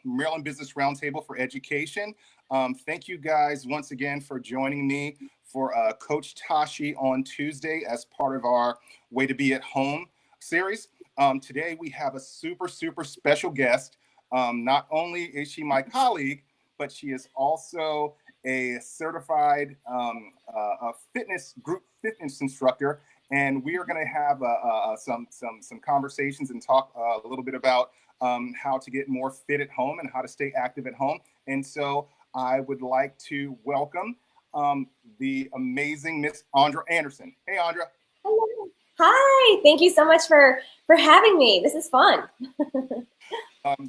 Maryland Business Roundtable for Education. Thank you guys once again for joining me for Coach Tashe on Tuesday as part of our Way to Be at Home series. Today we have a super special guest. Not only is she my colleague, but she is also a certified group fitness instructor. And we are going to have some conversations and talk a little bit about how to get more fit at home and how to stay active at home. And so I would like to welcome the amazing Miss Aundra Anderson. Hey, Aundra. Hello. Hi. Thank you so much for having me. This is fun.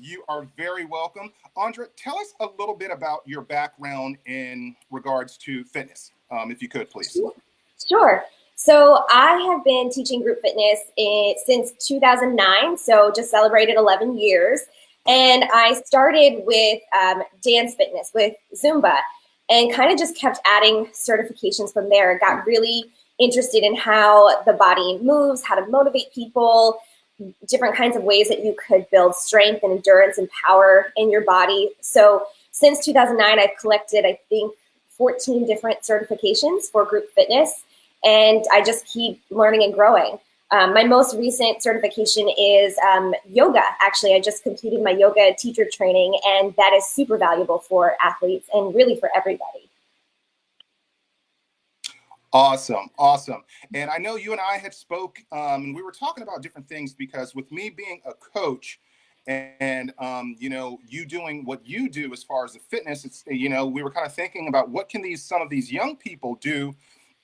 You are very welcome. Aundra, tell us a little bit about your background in regards to fitness, if you could, please. Sure. So I have been teaching group fitness since 2009, so just celebrated 11 years. And I started with dance fitness, with Zumba, and kind of just kept adding certifications from there. Got really interested in how the body moves, how to motivate people, different kinds of ways that you could build strength and endurance and power in your body. So since 2009, I've collected, I think, 14 different certifications for group fitness. And I just keep learning and growing. My most recent certification is yoga. Actually, I just completed my yoga teacher training, and that is super valuable for athletes and really for everybody. Awesome. And I know you and I had spoke, and we were talking about different things because with me being a coach and you doing what you do as far as the fitness, it's, we were kind of thinking about what can some of these young people do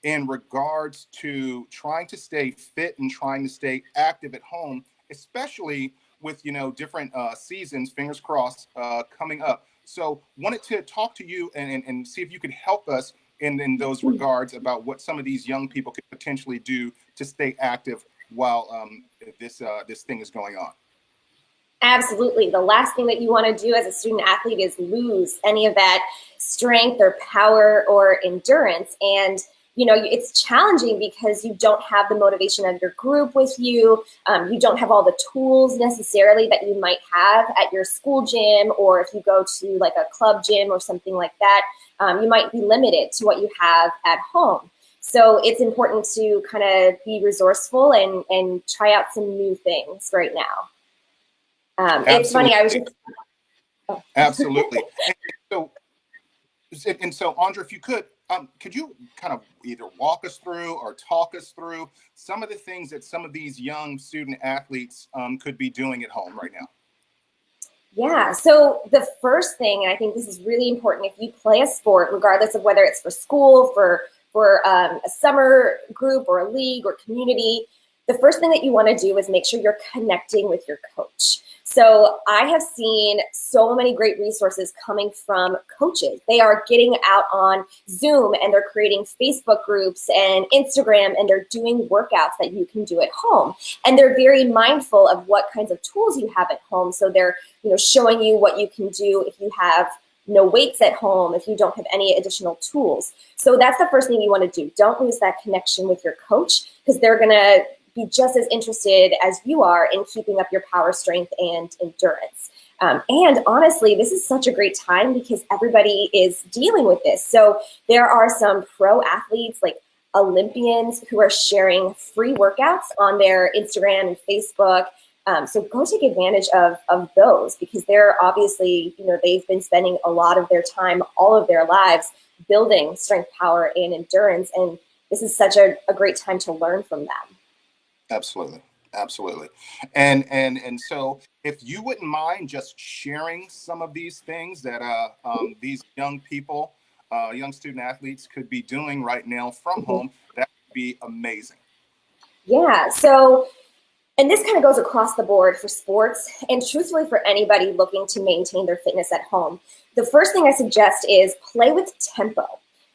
in regards to trying to stay fit and trying to stay active at home, especially with, different seasons, fingers crossed, coming up. So wanted to talk to you and see if you could help us in those regards about what some of these young people could potentially do to stay active while this thing is going on. Absolutely. The last thing that you want to do as a student athlete is lose any of that strength or power or endurance. And it's challenging because you don't have the motivation of your group with you. You don't have all the tools necessarily that you might have at your school gym, or if you go to like a club gym or something like that, you might be limited to what you have at home. So it's important to kind of be resourceful and try out some new things right now. It's funny. I was just... Oh. Absolutely. And so, Aundra, if you could you kind of either walk us through or talk us through some of the things that some of these young student athletes could be doing at home right now? Yeah, so the first thing, and I think this is really important, if you play a sport, regardless of whether it's for school, for a summer group or a league or community, the first thing that you want to do is make sure you're connecting with your coach. So I have seen so many great resources coming from coaches. They are getting out on Zoom and they're creating Facebook groups and Instagram, and they're doing workouts that you can do at home. And they're very mindful of what kinds of tools you have at home. So they're, showing you what you can do if you have no weights at home, if you don't have any additional tools. So that's the first thing you want to do. Don't lose that connection with your coach, because they're going to be just as interested as you are in keeping up your power, strength, and endurance. And honestly, this is such a great time because everybody is dealing with this. So there are some pro athletes like Olympians who are sharing free workouts on their Instagram and Facebook. So go take advantage of those, because they're obviously, they've been spending a lot of their time, all of their lives, building strength, power, and endurance. And this is such a great time to learn from them. Absolutely. And so if you wouldn't mind just sharing some of these things that these young people, young student athletes could be doing right now from home, that would be amazing. Yeah. So, and this kind of goes across the board for sports and truthfully for anybody looking to maintain their fitness at home. The first thing I suggest is play with tempo.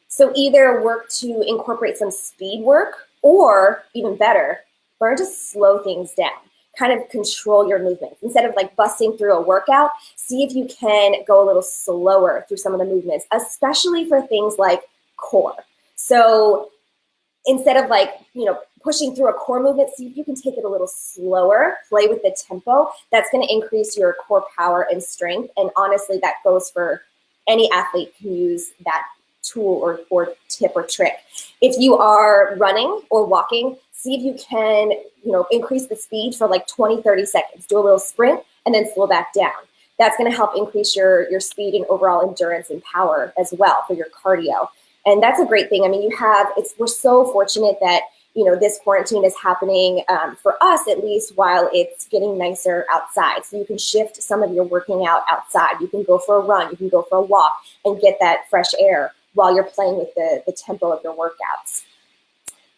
So either work to incorporate some speed work, or even better, learn to slow things down, kind of control your movements. Instead of like busting through a workout, see if you can go a little slower through some of the movements, especially for things like core. So instead of like, pushing through a core movement, see if you can take it a little slower, play with the tempo. That's going to increase your core power and strength. And honestly, that goes for any athlete can use that tool or tip or trick. If you are running or walking, see if you can, increase the speed for like 20, 30 seconds. Do a little sprint and then slow back down. That's going to help increase your speed and overall endurance and power as well for your cardio. And that's a great thing. I mean, we're so fortunate that, this quarantine is happening for us, at least, while it's getting nicer outside. So you can shift some of your working out outside. You can go for a run, you can go for a walk and get that fresh air while you're playing with the tempo of your workouts.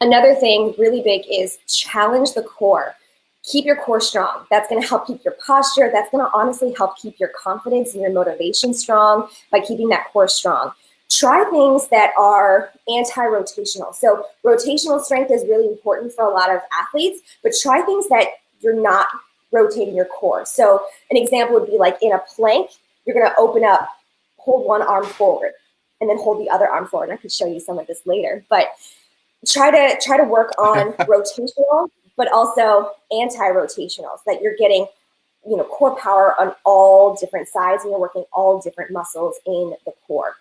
Another thing really big is challenge the core. Keep your core strong. That's going to help keep your posture. That's going to honestly help keep your confidence and your motivation strong by keeping that core strong. Try things that are anti-rotational. So rotational strength is really important for a lot of athletes, but try things that you're not rotating your core. So an example would be like in a plank, you're going to open up, hold one arm forward, and then hold the other arm forward. And I could show you some of this later, but try to work on rotational, but also anti-rotational, so that you're getting, core power on all different sides and you're working all different muscles in the core.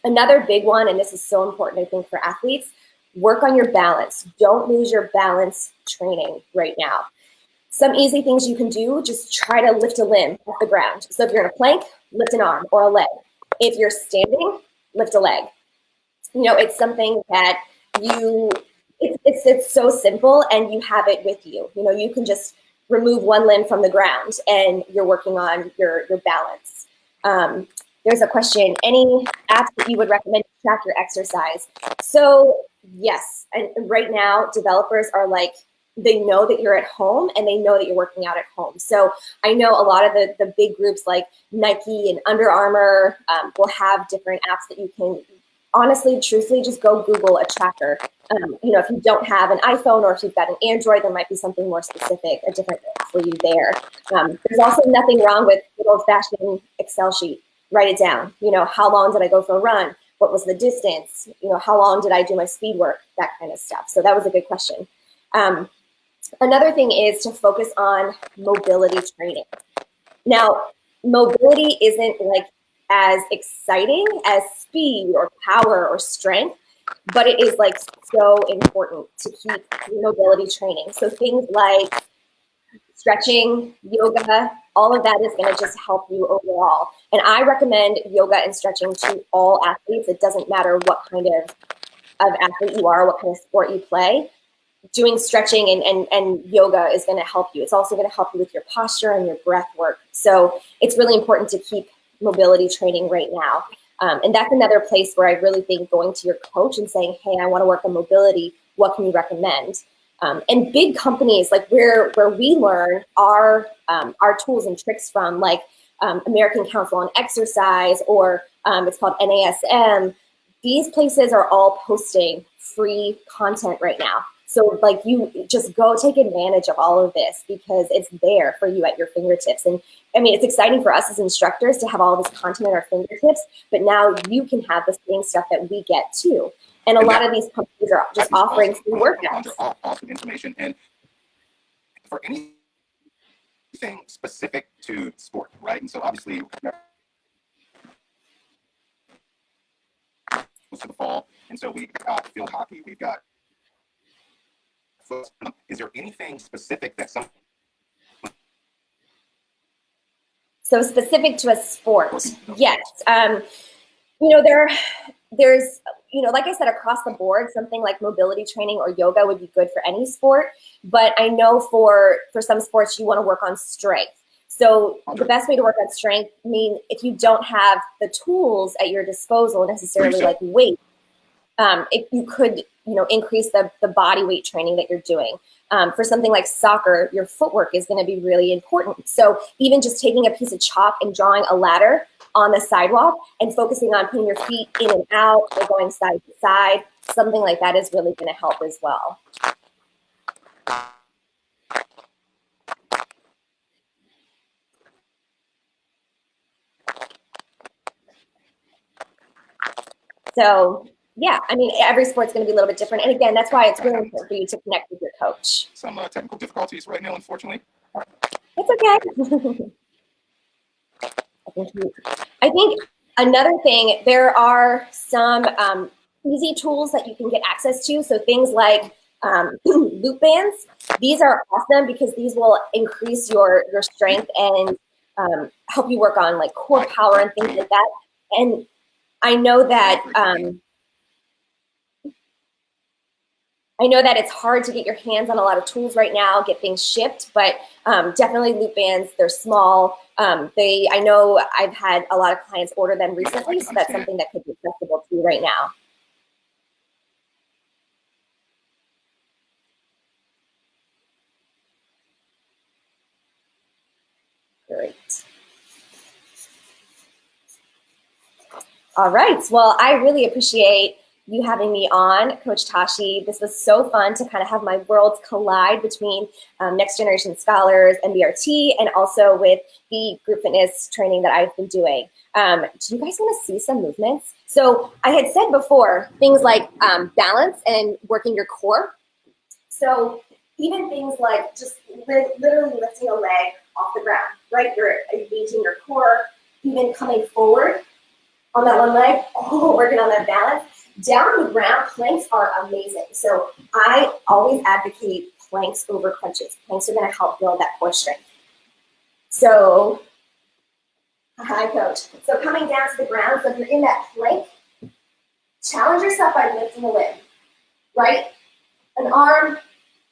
Another big one, and this is so important, I think, for athletes, work on your balance. Don't lose your balance training right now. Some easy things you can do, just try to lift a limb off the ground. So if you're in a plank, lift an arm or a leg. If you're standing, lift a leg. It's something that it's so simple and you have it with you. You can just remove one limb from the ground and you're working on your balance. There's a question, any apps that you would recommend to track your exercise? So yes, and right now developers are like, they know that you're at home and they know that you're working out at home. So I know a lot of the big groups like Nike and Under Armour will have different apps that you can, honestly, truthfully, just go Google a tracker. If you don't have an iPhone or if you've got an Android, there might be something more specific, a different app for you there. There's also nothing wrong with an old-fashioned Excel sheet. Write it down. How long did I go for a run? What was the distance? How long did I do my speed work? That kind of stuff. So that was a good question. Another thing is to focus on mobility training. Now, mobility isn't like as exciting as speed or power or strength, but it is like so important to keep mobility training. So things like stretching, yoga, all of that is going to just help you overall. And I recommend yoga and stretching to all athletes. It doesn't matter what kind of athlete you are, what kind of sport you play. Doing stretching and yoga is going to help you. It's also going to help you with your posture and your breath work. So it's really important to keep mobility training right now. And that's another place where I really think going to your coach and saying, hey, I want to work on mobility. What can you recommend? And big companies, like where we learn our tools and tricks from, like American Council on Exercise, or it's called NASM. These places are all posting free content right now. So like you just go take advantage of all of this because it's there for you at your fingertips. And I mean, it's exciting for us as instructors to have all this content at our fingertips, but now you can have the same stuff that we get too. And a lot of these companies are just offering free workouts. Awesome information. And for anything specific to sport, right? And so obviously, to the fall, and so we've got field hockey, we've got foot. Is there anything specific that some? So specific to a sport, yes. There's, like I said, across the board, something like mobility training or yoga would be good for any sport. But I know for some sports, you want to work on strength. So the best way to work on strength, if you don't have the tools at your disposal necessarily, like weight, if you could, increase the body weight training that you're doing. For something like soccer, your footwork is going to be really important. So even just taking a piece of chalk and drawing a ladder on the sidewalk and focusing on putting your feet in and out or going side to side, something like that is really going to help as well. So Yeah, I mean, every sport's going to be a little bit different. And again, that's why it's really important for you to connect with your coach. Some technical difficulties right now, unfortunately. It's okay. I think another thing, there are some easy tools that you can get access to. So things like loop bands. These are awesome because these will increase your strength and help you work on like core power and things like that. And I know that it's hard to get your hands on a lot of tools right now, get things shipped, but definitely loop bands. They're small. I know I've had a lot of clients order them recently, so that's something that could be accessible to you right now. Great. All right. Well, I really appreciate you having me on, Coach Tashe. This was so fun to kind of have my worlds collide between Next Generation Scholars and BRT, and also with the group fitness training that I've been doing. Do you guys want to see some movements? So I had said before, things like balance and working your core. So even things like just literally lifting a leg off the ground, right? You're engaging your core, even coming forward on that one leg, working on that balance. Down on the ground, planks are amazing. So I always advocate planks over crunches. Planks are going to help build that core strength. So, hi, coach. So coming down to the ground, so if you're in that plank, challenge yourself by lifting a limb, right? An arm,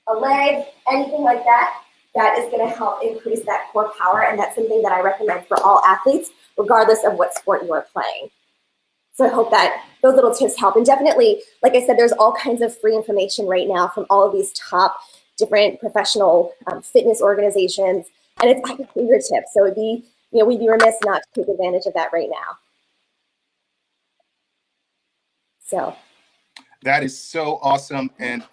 a leg, anything like that, that is going to help increase that core power. And that's something that I recommend for all athletes, regardless of what sport you are playing. So I hope that those little tips help. And definitely, like I said, there's all kinds of free information right now from all of these top different professional fitness organizations. And it's at your fingertips. So we'd be remiss not to take advantage of that right now. So. That is so awesome. And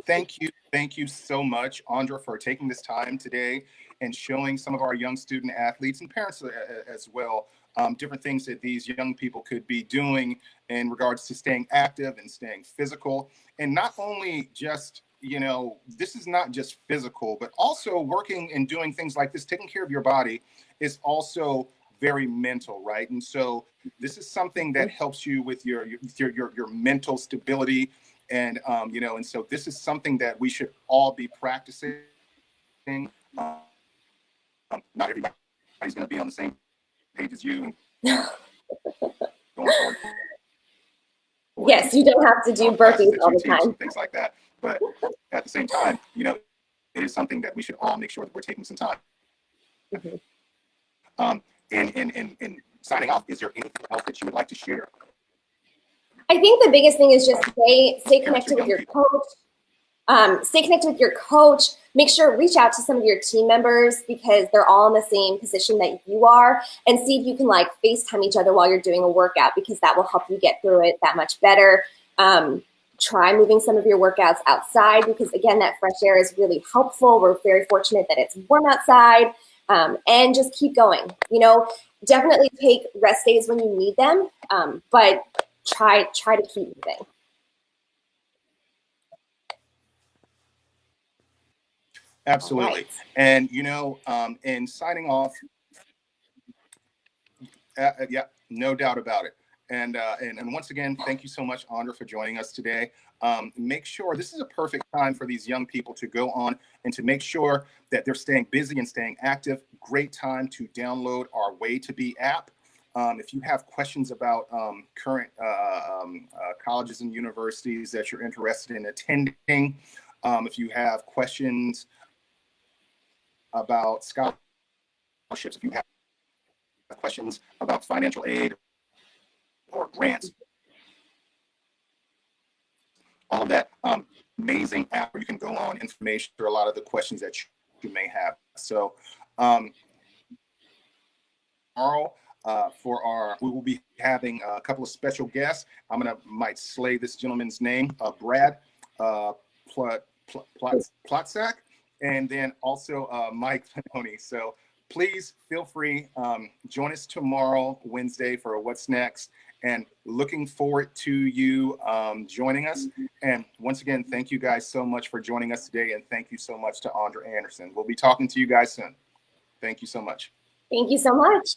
thank you so much, Aundra, for taking this time today and showing some of our young student athletes and parents as well, different things that these young people could be doing in regards to staying active and staying physical. And not only just, this is not just physical, but also working and doing things like this, taking care of your body is also very mental, right? And so this is something that helps you with your mental stability, and and so this is something that we should all be practicing. Not everybody's going to be on the same page as you. Going forward. Yes, you don't have to do burpees all the time. Things like that, but at the same time, it is something that we should all make sure that we're taking some time. And signing off, is there anything else that you would like to share? I think the biggest thing is just stay connected with your coach. Stay connected with your coach. Make sure reach out to some of your team members because they're all in the same position that you are, and see if you can like FaceTime each other while you're doing a workout because that will help you get through it that much better. Try moving some of your workouts outside because again, that fresh air is really helpful. We're very fortunate that it's warm outside, and just keep going. Definitely take rest days when you need them, but try to keep moving. Absolutely. Right. And, in signing off, yeah, no doubt about it. And once again, thank you so much, Aundra, for joining us today. Make sure this is a perfect time for these young people to go on and to make sure that they're staying busy and staying active. Great time to download our Way to Be app. If you have questions about current colleges and universities that you're interested in attending, if you have questions about scholarships, if you have questions about financial aid or grants, all of that amazing app where you can go on information for a lot of the questions that you may have. So tomorrow we will be having a couple of special guests. Might slay this gentleman's name, Brad Plotsack, and then also Mike Panoni. So please feel free, join us tomorrow, Wednesday, for What's Next. and looking forward to you joining us. And once again, thank you guys so much for joining us today. And thank you so much to Aundra Anderson. We'll be talking to you guys soon. Thank you so much. Thank you so much.